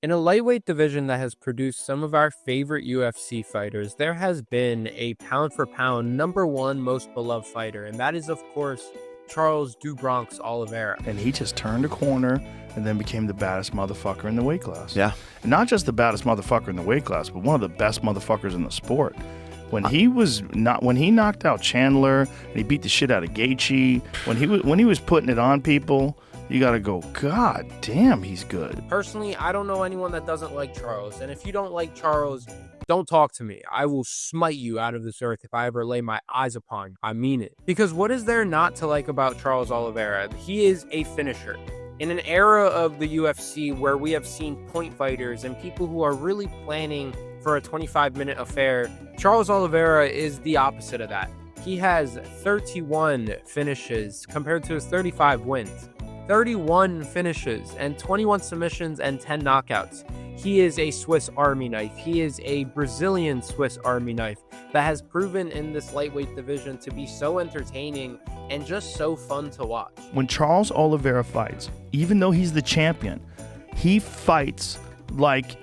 In a lightweight division that has produced some of our favorite UFC fighters, there has been a pound-for-pound #1 most beloved fighter, and that is, of course, Charles "Do Bronx" Oliveira. And he just turned a corner and then became the baddest motherfucker in the weight class. Yeah. And not just the baddest motherfucker in the weight class, but one of the best motherfuckers in the sport. When he knocked out Chandler and he beat the shit out of Gaethje, when he was putting it on people, you gotta go, God damn, he's good. Personally, I don't know anyone that doesn't like Charles, and if you don't like Charles, don't talk to me. I will smite you out of this earth if I ever lay my eyes upon you. I mean it. Because what is there not to like about Charles Oliveira? He is a finisher. In an era of the UFC where we have seen point fighters and people who are really planning for a 25-minute affair, Charles Oliveira is the opposite of that. He has 31 finishes compared to his 35 wins. 31 finishes and 21 submissions and 10 knockouts. He is a Swiss Army knife. He is a Brazilian Swiss Army knife that has proven in this lightweight division to be so entertaining and just so fun to watch. When Charles Oliveira fights, even though he's the champion, he fights like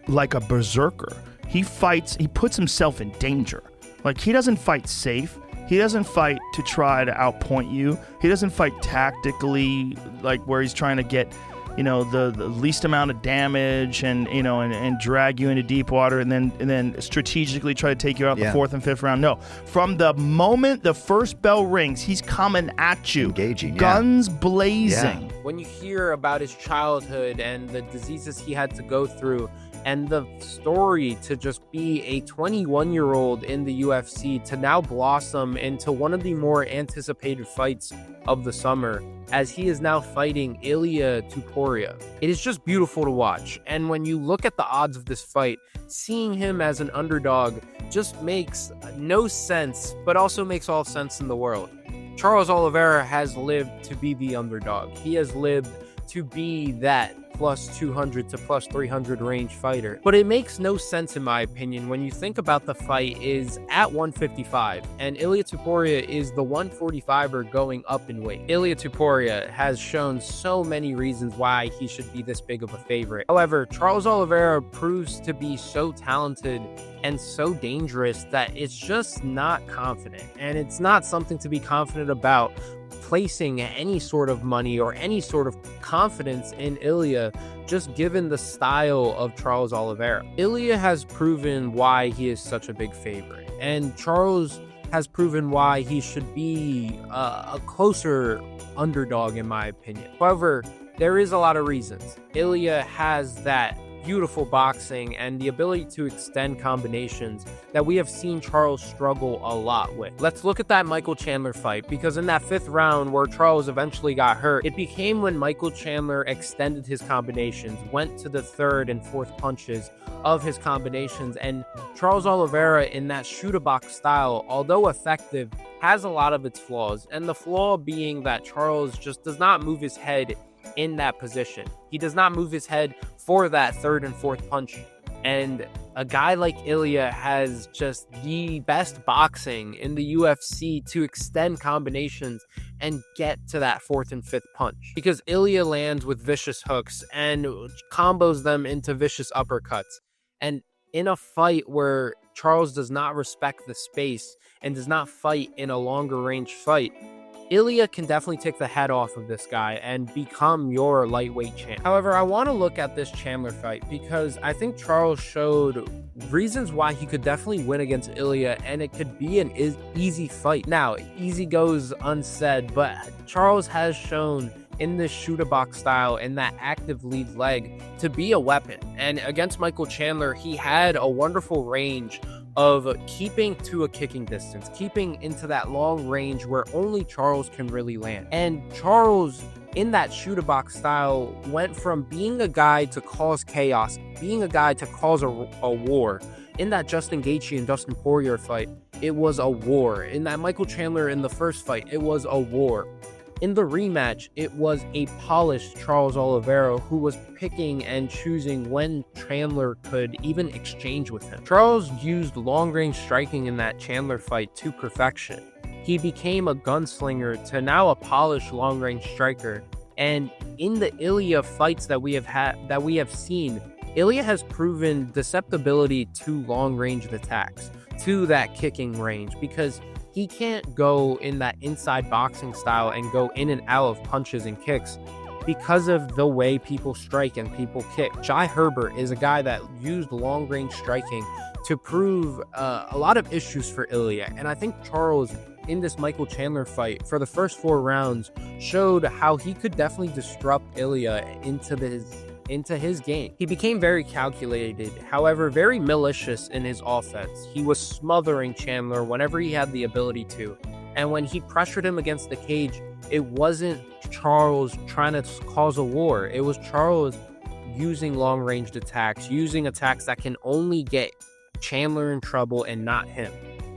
a berserker. He puts himself in danger. Like, he doesn't fight safe. He doesn't fight to try to outpoint you. He doesn't fight tactically, like where he's trying to get, the least amount of damage and drag you into deep water and then strategically try to take you out in the fourth and fifth round. No, from the moment the first bell rings, he's coming at you, engaging, guns blazing. Yeah. When you hear about his childhood and the diseases he had to go through, and the story to just be a 21-year-old in the UFC to now blossom into one of the more anticipated fights of the summer, as he is now fighting Ilia Topuria. It is just beautiful to watch. And when you look at the odds of this fight, seeing him as an underdog just makes no sense, but also makes all sense in the world. Charles Oliveira has lived to be the underdog. He has lived to be that plus 200 to plus 300 range fighter. But it makes no sense, in my opinion, when you think about the fight is at 155, and Ilia Topuria is the 145er going up in weight. Ilia Topuria has shown so many reasons why he should be this big of a favorite. However, Charles Oliveira proves to be so talented and so dangerous that it's just not confident, and it's not something to be confident about placing any sort of money or any sort of confidence in Ilia, just given the style of Charles Oliveira. Ilia has proven why he is such a big favorite, and Charles has proven why he should be a closer underdog, in my opinion. However, there is a lot of reasons. Ilia has that beautiful boxing and the ability to extend combinations that we have seen Charles struggle a lot with. Let's look at that Michael Chandler fight, because in that 5th round where Charles eventually got hurt, it became when Michael Chandler extended his combinations, went to the 3rd and 4th punches of his combinations, and Charles Oliveira in that shoot-a-box style, although effective, has a lot of its flaws, and the flaw being that Charles just does not move his head in that position. He does not move his head for that 3rd and 4th punch. And a guy like Ilia has just the best boxing in the UFC to extend combinations and get to that 4th and 5th punch. Because Ilia lands with vicious hooks and combos them into vicious uppercuts. And in a fight where Charles does not respect the space and does not fight in a longer range fight, Ilia can definitely take the head off of this guy and become your lightweight champ. However, I want to look at this Chandler fight because I think Charles showed reasons why he could definitely win against Ilia, and it could be an easy fight. Now, easy goes unsaid, but Charles has shown in this shoot-a-box style, in that active lead leg, to be a weapon. And against Michael Chandler, he had a wonderful range of keeping to a kicking distance, keeping into that long range where only Charles can really land. And Charles, in that shoot-a-box style, went from being a guy to cause chaos, being a guy to cause a war. In that Justin Gaethje and Dustin Poirier fight, it was a war. In that Michael Chandler in the first fight, it was a war. In the rematch, it was a polished Charles Oliveira who was picking and choosing when Chandler could even exchange with him. Charles used long-range striking in that Chandler fight to perfection. He became a gunslinger to now a polished long-range striker, and in the Ilia fights that we have seen, Ilia has proven susceptibility to long-range attacks, to that kicking range, because he can't go in that inside boxing style and go in and out of punches and kicks because of the way people strike and people kick. Jai Herbert is a guy that used long-range striking to prove a lot of issues for Ilia. And I think Charles, in this Michael Chandler fight, for the first 4 rounds, showed how he could definitely disrupt Ilia into his game. He became very calculated, however, very malicious in his offense. He was smothering Chandler whenever he had the ability to. And when he pressured him against the cage, it wasn't Charles trying to cause a war. It was Charles using long-range attacks, using attacks that can only get Chandler in trouble and not him.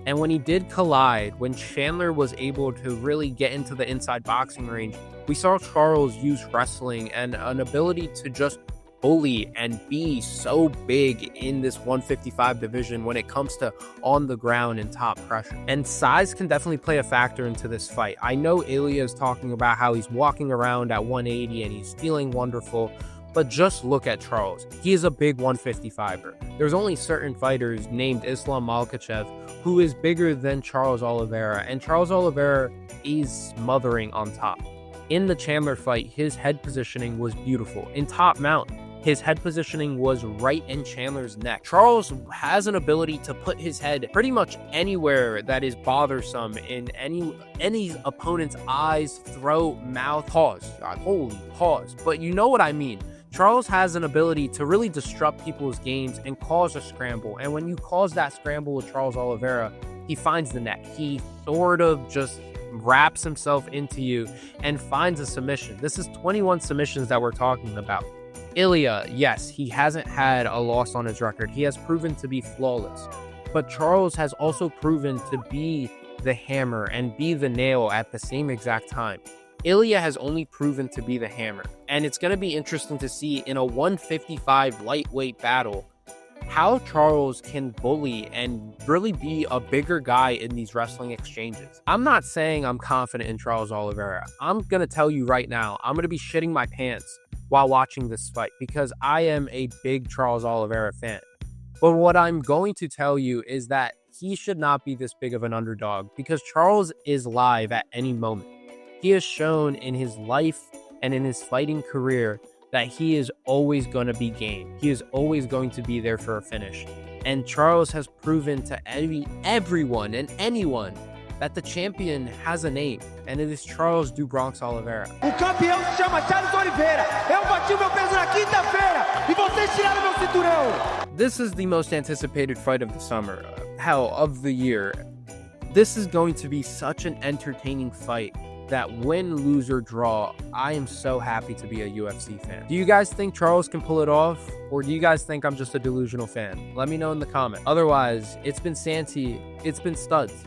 And when he did collide, when Chandler was able to really get into the inside boxing range, we saw Charles use wrestling and an ability to just bully and be so big in this 155 division when it comes to on the ground and top pressure. And size can definitely play a factor into this fight. I know Ilia is talking about how he's walking around at 180 and he's feeling wonderful, but just look at Charles. He is a big 155er. There's only certain fighters named Islam Makhachev who is bigger than Charles Oliveira, and Charles Oliveira is smothering on top. In the Chandler fight, his head positioning was beautiful. In top mount, his head positioning was right in Chandler's neck. Charles has an ability to put his head pretty much anywhere that is bothersome in any opponent's eyes, throat, mouth. Pause. God, holy pause. But you know what I mean. Charles has an ability to really disrupt people's games and cause a scramble. And when you cause that scramble with Charles Oliveira, he finds the neck. He sort of just wraps himself into you and finds a submission. This is 21 submissions that we're talking about. Ilia, yes, he hasn't had a loss on his record. He has proven to be flawless. But Charles has also proven to be the hammer and be the nail at the same exact time. Ilia has only proven to be the hammer. And it's going to be interesting to see in a 155 lightweight battle how Charles can bully and really be a bigger guy in these wrestling exchanges. I'm not saying I'm confident in Charles Oliveira. I'm going to tell you right now, I'm going to be shitting my pants while watching this fight because I am a big Charles Oliveira fan. But what I'm going to tell you is that he should not be this big of an underdog because Charles is live at any moment. He has shown in his life and in his fighting career that he is always going to be game. He is always going to be there for a finish. And Charles has proven to everyone and anyone that the champion has a name, and it is Charles do Bronx Oliveira. O campeão se chama Charles Oliveira. Eu bati o meu peso na quinta-feira e vocês tiraram meu cinturão. This is the most anticipated fight of the summer, hell, of the year. This is going to be such an entertaining fight that win, lose, or draw, I am so happy to be a UFC fan. Do you guys think Charles can pull it off? Or do you guys think I'm just a delusional fan? Let me know in the comment. Otherwise, it's been Santi, it's been Studs.